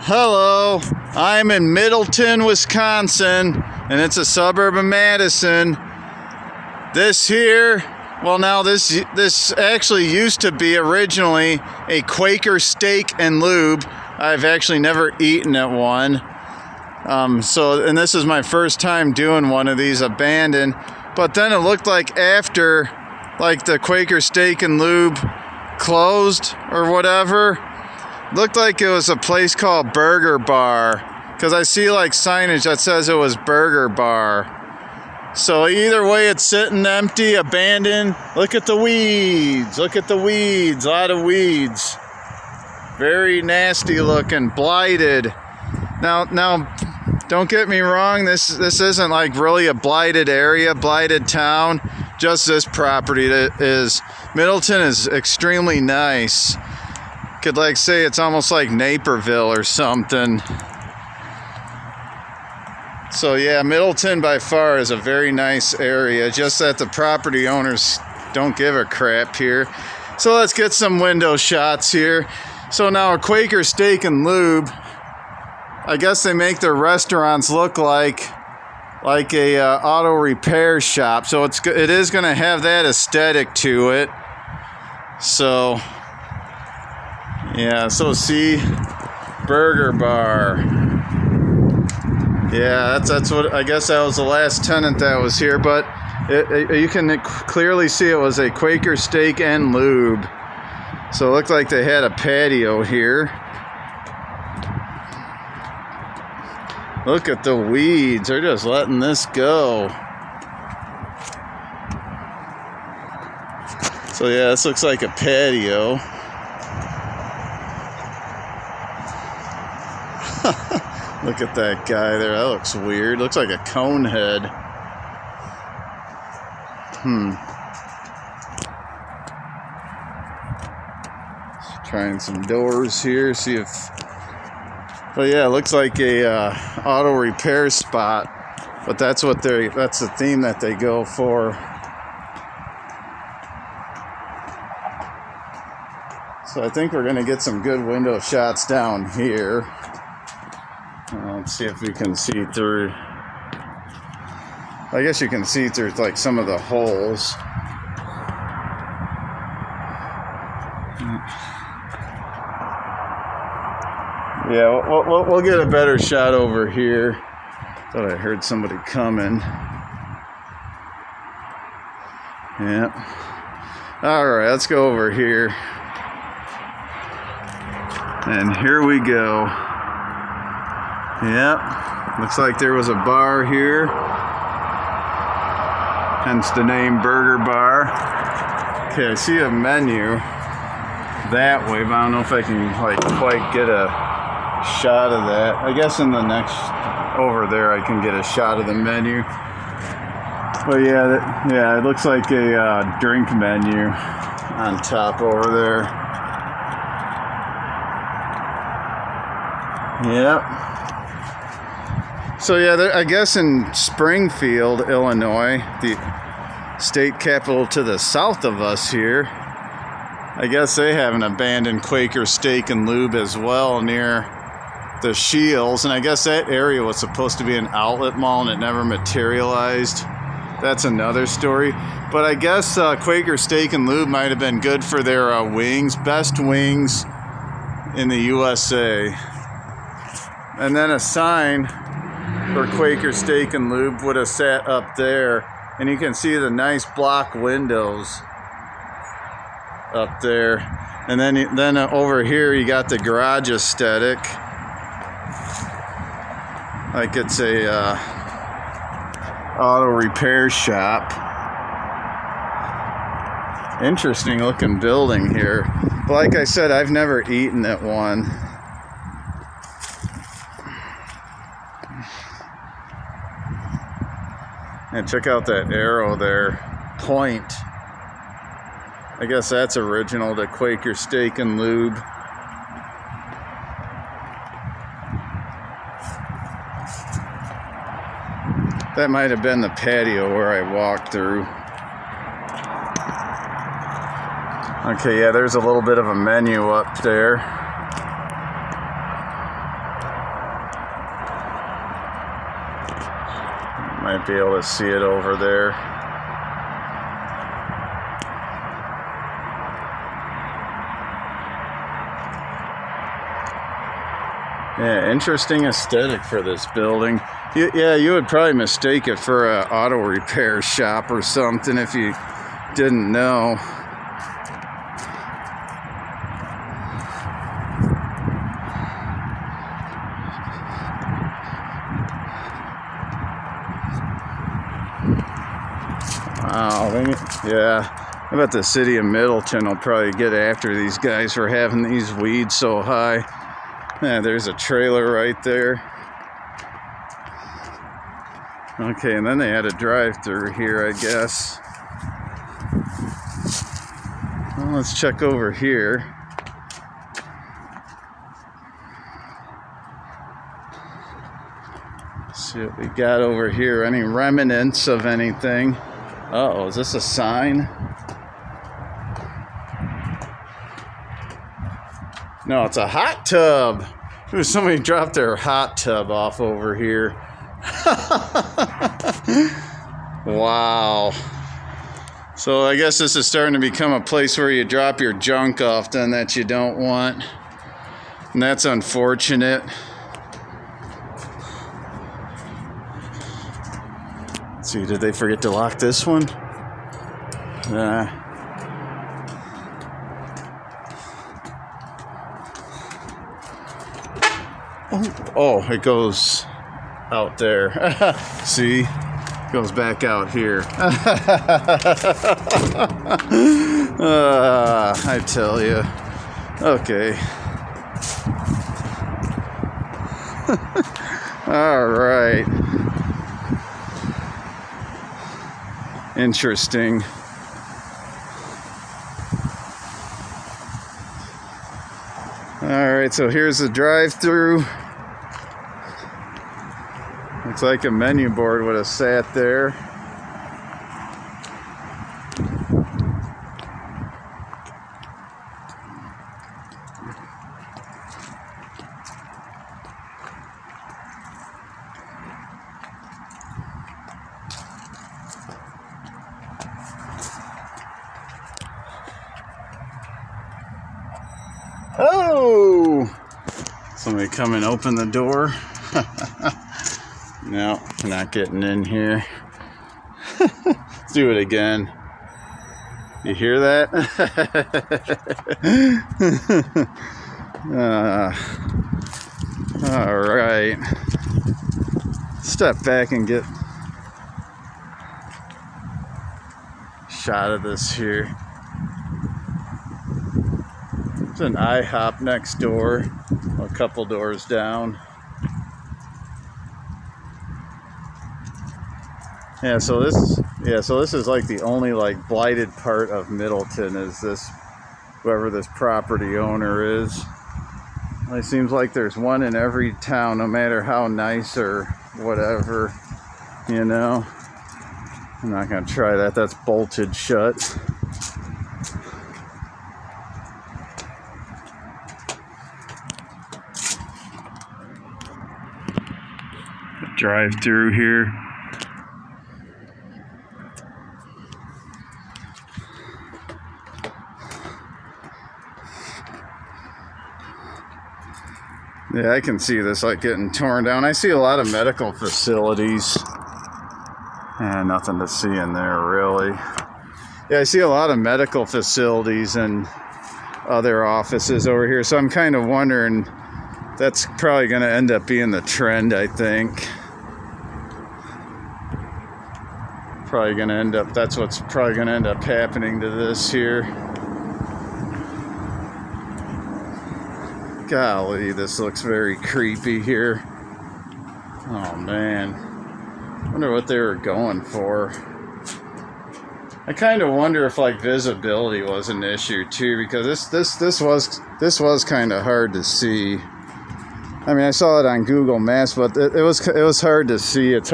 Hello, I'm in Middleton, Wisconsin, and it's a suburb of Madison. This here, well now this actually used to be originally a Quaker steak and lube. I've actually never eaten at one. And this is my first time doing one of these abandoned. But then it looked like after, like the Quaker steak and lube closed or whatever, looked like it was a place called Burger Bar, because I see like signage that says it was Burger Bar. So either way, it's sitting empty, abandoned. Look at the weeds. Look at the weeds. A lot of weeds. Very nasty looking, blighted. Now, don't get me wrong. This isn't like really a blighted area, blighted town. Just this property that is. Middleton is extremely nice. Could like say it's almost like Naperville or something. So yeah, Middleton by far is a very nice area, just that the property owners don't give a crap here. So let's get some window shots here. So now a Quaker Steak and Lube, I guess they make their restaurants look like a auto repair shop. So it is going to have that aesthetic to it. So yeah, so see, Burger Bar. Yeah, that's what, I guess that was the last tenant that was here, but you can clearly see it was a Quaker Steak and Lube. So it looked like they had a patio here. Look at the weeds, they're just letting this go. So yeah, this looks like a patio. Look at that guy there. That looks weird. Looks like a cone head. Just trying some doors here. See if. But yeah, it looks like a auto repair spot. But that's the theme that they go for. So I think we're gonna get some good window shots down here. Let's see if we can see through. I guess you can see through like some of the holes. Yeah, we'll get a better shot over here. Thought I heard somebody coming. Yeah. All right, let's go over here. And here we go. Yep, looks like there was a bar here, hence the name Burger Bar. Okay, I see a menu that way, but I don't know if I can like quite get a shot of that. I guess in the next over there I can get a shot of the menu. But yeah, it looks like a drink menu on top over there. Yep. So yeah, I guess in Springfield, Illinois, the state capital to the south of us here, I guess they have an abandoned Quaker Steak and Lube as well near the Shields. And I guess that area was supposed to be an outlet mall and it never materialized. That's another story. But I guess Quaker Steak and Lube might have been good for their wings, best wings in the USA. And then a sign for Quaker Steak and Lube would have sat up there, and you can see the nice block windows up there. And then over here you got the garage aesthetic, like it's a auto repair shop. Interesting looking building here, but like I said, I've never eaten at one. And check out that arrow there, point. I guess that's original to Quaker Steak and Lube. That might have been the patio where I walked through. Okay, yeah, there's a little bit of a menu up there. Might be able to see it over there. Yeah, interesting aesthetic for this building. Yeah, you would probably mistake it for an auto repair shop or something if you didn't know. Wow, yeah, I bet the city of Middleton will probably get after these guys for having these weeds so high. Yeah, there's a trailer right there. Okay, and then they had a drive-through here, I guess. Well, let's check over here. See what we got over here. Any remnants of anything? Uh-oh, is this a sign? No, it's a hot tub. Ooh, somebody dropped their hot tub off over here. Wow. So I guess this is starting to become a place where you drop your junk off then that you don't want. And that's unfortunate. Let's see, did they forget to lock this one? Oh, it goes out there. See? Goes back out here. I tell you. Okay. All right. Interesting. All right, so here's the drive-through. Looks like a menu board would have sat there. Oh! Somebody come and open the door. No, we're not getting in here. Let's do it again. You hear that? All right. Step back and get a shot of this here. There's an IHOP next door, a couple doors down. So this is like the only like blighted part of Middleton is this, whoever this property owner is. It seems like there's one in every town, no matter how nice or whatever, you know. I'm not gonna try that, that's bolted shut. Drive through here. Yeah, I can see this like getting torn down. I see a lot of medical facilities. And nothing to see in there really. Yeah, I see a lot of medical facilities and other offices over here. So I'm kind of wondering, that's probably going to end up being the trend, I think. Probably going to end up, that's what's probably going to end up happening to this here. Golly, this looks very creepy here. Oh man, wonder what they were going for. I kind of wonder if like visibility was an issue too, because this was kind of hard to see. I mean, I saw it on Google Maps, but it was hard to see. It's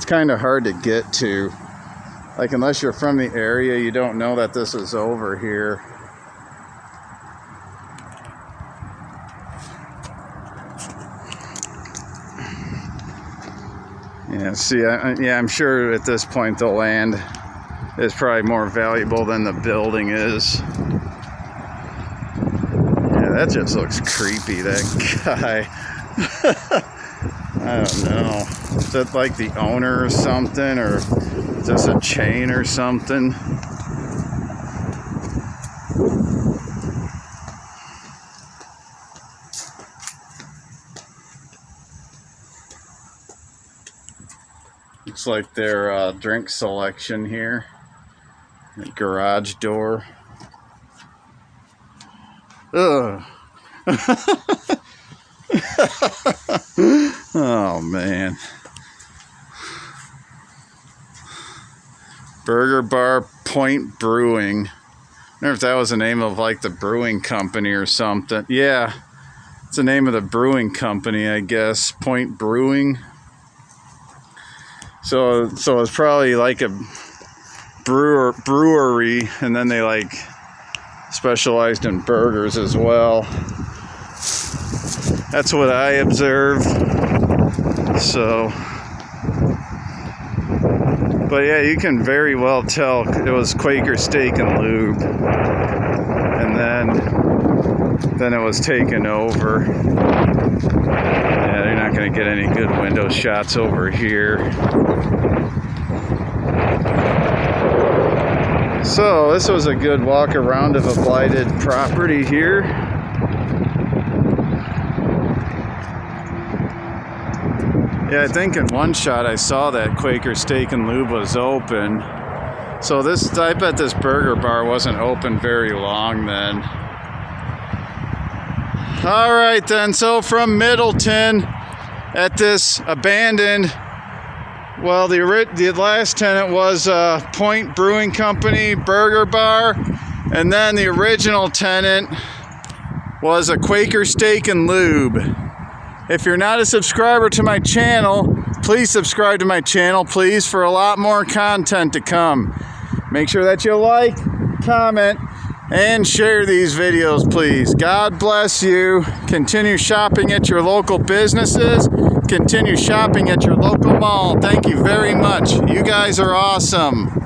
kind of hard to get to. Like unless you're from the area, you don't know that this is over here. Yeah, see, yeah, I'm sure at this point the land is probably more valuable than the building is. Yeah, that just looks creepy, that guy. I don't know. Is that like the owner or something? Or is this a chain or something? Looks like their drink selection here. The garage door. Ugh. Oh man. Burger Bar Point Brewing. I wonder if that was the name of like the brewing company or something. Yeah, it's the name of the brewing company, I guess. Point Brewing. So it's probably like a brewery, and then they like specialized in burgers as well. That's what I observed. So, but yeah, you can very well tell it was Quaker Steak and Lube, and then it was taken over. Yeah, you're not going to get any good window shots over here. So this was a good walk around of a blighted property here. Yeah, I think in one shot I saw that Quaker Steak and Lube was open. So I bet this burger bar wasn't open very long then. All right then, so from Middleton at this abandoned, well, the last tenant was Point Brewing Company Burger Bar, and then the original tenant was a Quaker Steak and Lube. If you're not a subscriber to my channel, please subscribe to my channel, please, for a lot more content to come. Make sure that you like, comment, and share these videos, please. God bless you. Continue shopping at your local businesses. Continue shopping at your local mall. Thank you very much. You guys are awesome.